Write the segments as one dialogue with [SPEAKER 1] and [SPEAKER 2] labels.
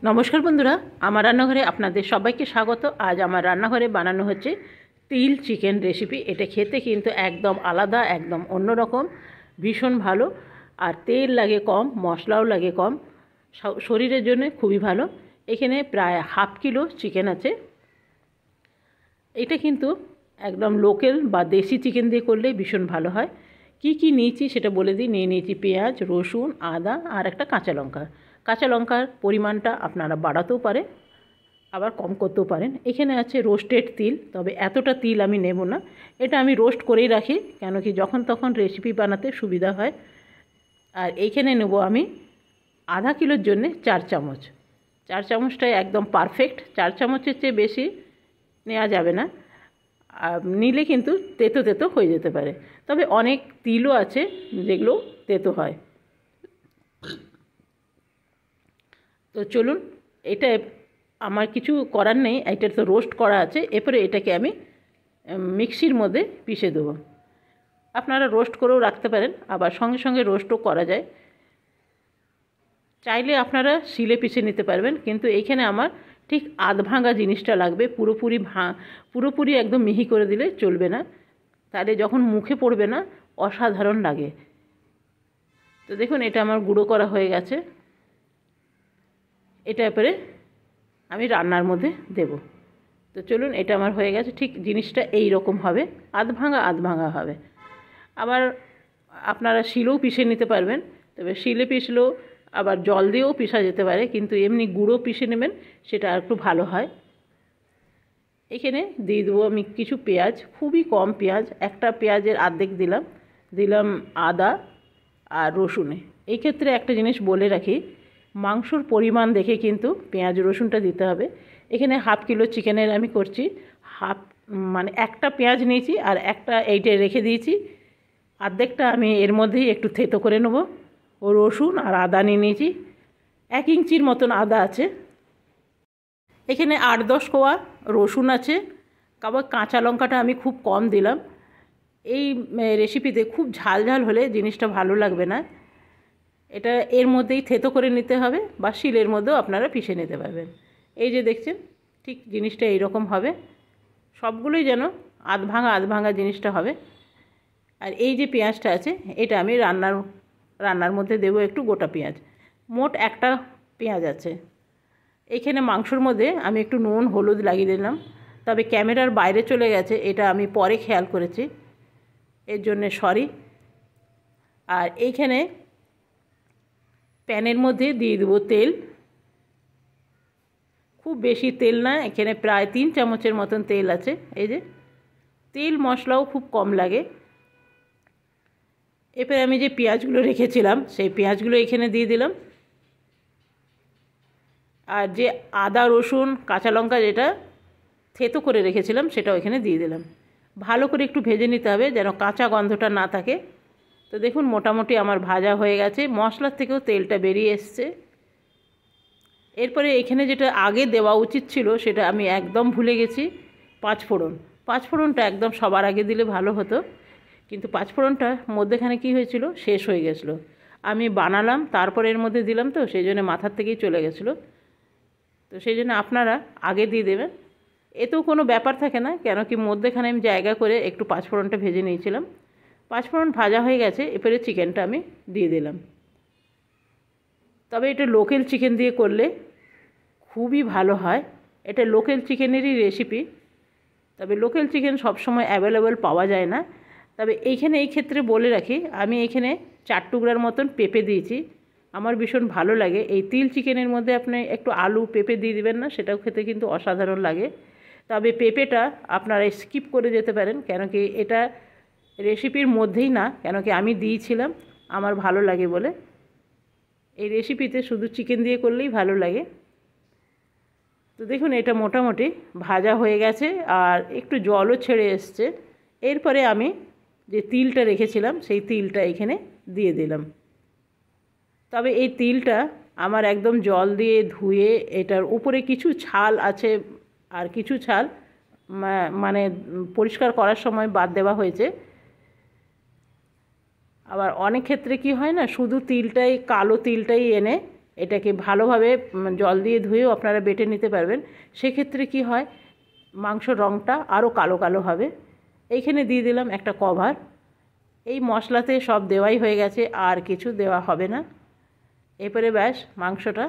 [SPEAKER 1] নমস্কার বন্ধুরা, আমার রান্নাঘরে আপনাদের সবাইকে স্বাগত। আজ আমার রান্নাঘরে বানানো হচ্ছে তিল চিকেন রেসিপি। এটা খেতে কিন্তু একদম আলাদা, একদম অন্যরকম, ভীষণ ভালো। আর তেল লাগে কম, মশলাও লাগে কম, শরীরের জন্য খুবই ভালো। এখানে প্রায় হাফ কিলো চিকেন আছে। এটা কিন্তু একদম লোকাল বা দেশি চিকেন দিয়ে করলে ভীষণ ভালো হয়। কি কি নিয়েছি সেটা বলে দিই। নিয়েছি পেঁয়াজ, রসুন, আদা আর একটা কাঁচা লঙ্কা। কাঁচা লঙ্কার পরিমাণটা আপনারা বাড়াতেও পারেন, আবার কম করতেও পারেন। এখানে আছে রোস্টেড তিল, তবে এতটা তিল আমি নেব না। এটা আমি রোস্ট করেই রাখি, কেন কি যখন তখন রেসিপি বানাতে সুবিধা হয়। আর এইখানে নেব আমি আধা কিলোর জন্যে 4 চামচ। 4 চামচটাই একদম পারফেক্ট। 4 চামচের চেয়ে বেশি নেওয়া যাবে না, নিলে কিন্তু তেতো তেতো হয়ে যেতে পারে। তবে অনেক তিলও আছে যেগুলো তেতো হয়। তো চলুন, এটা আমার কিছু করার নেই, এটা তো রোস্ট করা আছে। এরপরে এটাকে আমি মিক্সির মধ্যে পিষে দেবো। আপনারা রোস্ট করেও রাখতে পারেন, আবার সঙ্গে সঙ্গে রোস্টও করা যায়। চাইলে আপনারা শিলে পিষে নিতে পারবেন, কিন্তু এইখানে আমার ঠিক আধ ভাঙা জিনিসটা লাগবে। পুরোপুরি একদম মিহি করে দিলে চলবে না, তাহলে যখন মুখে পড়বে না অসাধারণ লাগে। তো দেখুন, এটা আমার গুঁড়ো করা হয়ে গেছে। এটা এবারে আমি রান্নার মধ্যে দেব। তো চলুন, এটা আমার হয়ে গেছে। ঠিক জিনিসটা এই রকম হবে, আধ ভাঙা হবে। আবার আপনারা শিলেও পিষে নিতে পারবেন, তবে শিলে পিষলেও আবার জল দিয়েও পিষা যেতে পারে, কিন্তু এমনি গুঁড়ো পিষে নেবেন, সেটা আর একটু ভালো হয়। এখানে দিয়ে দেবো আমি কিছু পেঁয়াজ, খুবই কম পেঁয়াজ, একটা পেঁয়াজের অর্ধেক দিলাম আদা আর রসুনে। এই ক্ষেত্রে একটা জিনিস বলে রাখি, মাংসর পরিমাণ দেখে কিন্তু পেঁয়াজ রসুনটা দিতে হবে। এখানে হাফ কিলো চিকেনের আমি করছি, মানে একটা পেঁয়াজ নিয়েছি আর একটা এইটা রেখে দিয়েছি। অর্ধেকটা আমি এর মধ্যেই একটু থেতো করে নেব। ও রসুন আর আদা নিয়ে নিয়েছি, 1 ইঞ্চির মতন আদা আছে। এখানে 8-10 কোয়া রসুন আছে। আবার কাঁচা লঙ্কাটা আমি খুব কম দিলাম। এই রেসিপিতে খুব ঝাল হলে জিনিসটা ভালো লাগবে না। এটা এর মধ্যেই থেতো করে নিতে হবে, বা শিলের মধ্যেও আপনারা পিষে নিতে পারবেন। এই যে দেখছেন, ঠিক জিনিসটা এইরকম হবে। সবগুলোই যেন আধ ভাঙা জিনিসটা হবে। আর এই যে পেঁয়াজটা আছে, এটা আমি রান্নার মধ্যে দেবো একটু গোটা পেঁয়াজ। মোট একটা পেঁয়াজ আছে। এইখানে মাংসর মধ্যে আমি একটু নুন হলুদ লাগিয়ে দিলাম, তবে ক্যামেরার বাইরে চলে গেছে, এটা আমি পরে খেয়াল করেছি, এর জন্যে সরি। আর এইখানে প্যানের মধ্যে দিয়ে দেবো তেল। খুব বেশি তেল না, এখানে প্রায় 3 চামচের মতন তেল আছে। এই যে তেল মশলাও খুব কম লাগে। এরপরে আমি যে পেঁয়াজগুলো রেখেছিলাম সেই পেঁয়াজগুলো এখানে দিয়ে দিলাম। আর যে আদা রসুন কাঁচা লঙ্কা যেটা থেতো করে রেখেছিলাম সেটাও এখানে দিয়ে দিলাম। ভালো করে একটু ভেজে নিতে হবে যেন কাঁচা গন্ধটা না থাকে। তো দেখুন, মোটামুটি আমার ভাজা হয়ে গেছে, মশলার থেকেও তেলটা বেরিয়ে এসছে। এরপরে এখানে যেটা আগে দেওয়া উচিত ছিল সেটা আমি একদম ভুলে গেছি, 5 ফোড়ন। 5 ফোড়নটা একদম সবার আগে দিলে ভালো হতো, কিন্তু 5 ফোড়নটা মধ্যেখানে কী হয়েছিল, শেষ হয়ে গেছিলো। আমি বানালাম তারপরে এর মধ্যে দিলাম, তো সেই জন্য মাথার থেকেই চলে গেছিলো। তো সেই জন্য আপনারা আগে দিয়ে দেবেন, এতেও কোনো ব্যাপার থাকে না, কেন কি মধ্যেখানে আমি জায়গা করে একটু 5 ফোড়নটা ভেজে নিয়েছিলাম। 5 ফোড়ন ভাজা হয়ে গেছে, এরপরে চিকেনটা আমি দিয়ে দিলাম। তবে এটা লোকাল চিকেন দিয়ে করলে খুবই ভালো হয়। এটা লোকাল চিকেনেরই রেসিপি, তবে লোকাল চিকেন সবসময় অ্যাভেলেবেল পাওয়া যায় না। তবে এইখানে এই ক্ষেত্রে বলে রাখি, আমি এখানে 4 টুকরার মতন পেঁপে দিয়েছি। আমার ভীষণ ভালো লাগে। এই তিল চিকেনের মধ্যে আপনি একটু আলু পেঁপে দিয়ে দিবেন না, সেটাও খেতে কিন্তু অসাধারণ লাগে। তবে পেঁপেটা আপনারা স্কিপ করে যেতে পারেন, কেন কি এটা রেসিপির মধ্যেই না, কেন কি আমি দিয়েছিলাম আমার ভালো লাগে বলে। এই রেসিপিতে শুধু চিকেন দিয়ে করলেই ভালো লাগে। তো দেখুন, এটা মোটামুটি ভাজা হয়ে গেছে আর একটু জলও ছেড়ে এসছে। এরপরে আমি যে তিলটা রেখেছিলাম সেই তিলটা এখানে দিয়ে দিলাম। তবে এই তিলটা আমার একদম জল দিয়ে ধুয়ে, এটার উপরে কিছু ছাল আছে আর কিছু ছাল মানে পরিষ্কার করার সময় বাদ দেওয়া হয়েছে। আবার অনেক ক্ষেত্রে কি হয় না, শুধু তিলটাই, কালো তিলটাই এনে এটাকে ভালোভাবে জল দিয়ে ধুয়েও আপনারা বেটে নিতে পারবেন। সেক্ষেত্রে কি হয়, মাংসর রঙটা আরও কালো কালো হবে। এইখানে দিয়ে দিলাম একটা কভার। এই মশলাতে সব দেওয়াই হয়ে গেছে, আর কিছু দেওয়া হবে না। এরপরে ব্যাস মাংসটা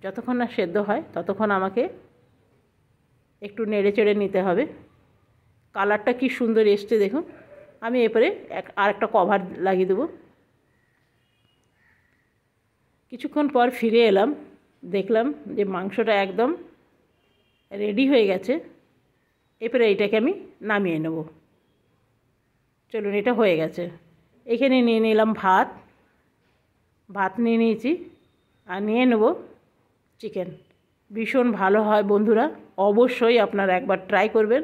[SPEAKER 1] যতক্ষণ না সেদ্ধ হয় ততক্ষণ আমাকে একটু নেড়ে চেড়ে নিতে হবে। কালারটা কি সুন্দর এসছে দেখুন। আমি এরপরে আর একটা কভার লাগিয়ে দেবো। কিছুক্ষণ পর ফিরে এলাম, দেখলাম যে মাংসটা একদম রেডি হয়ে গেছে। এরপরে এইটাকে আমি নামিয়ে নেব। চলুন, এটা হয়ে গেছে। এখানে নিয়ে নিলাম ভাত নিয়ে নিয়েছি, আর নিয়ে নেব চিকেন। ভীষণ ভালো হয় বন্ধুরা, অবশ্যই আপনারা একবার ট্রাই করবেন,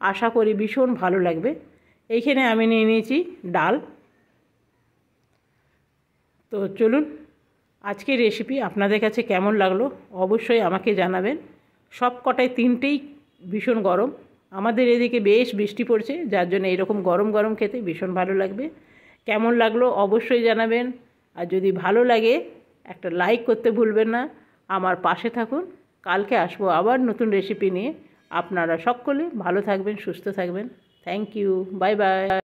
[SPEAKER 1] আশা করি ভীষণ ভালো লাগবে। এইখানে আমি নিয়ে নিয়েছি ডাল। তো চলুন, আজকের রেসিপি আপনাদের কাছে কেমন লাগলো অবশ্যই আমাকে জানাবেন। সব কটায় তিনটেই ভীষণ গরম। আমাদের এদিকে বেশ বৃষ্টি পড়ছে, যার জন্য এরকম গরম গরম খেতে ভীষণ ভালো লাগবে। কেমন লাগলো অবশ্যই জানাবেন, আর যদি ভালো লাগে একটা লাইক করতে ভুলবেন না। আমার পাশে থাকুন, কালকে আসবো আবার নতুন রেসিপি নিয়ে। আপনারা সকলে ভালো থাকবেন, সুস্থ থাকবেন। Thank you, bye by.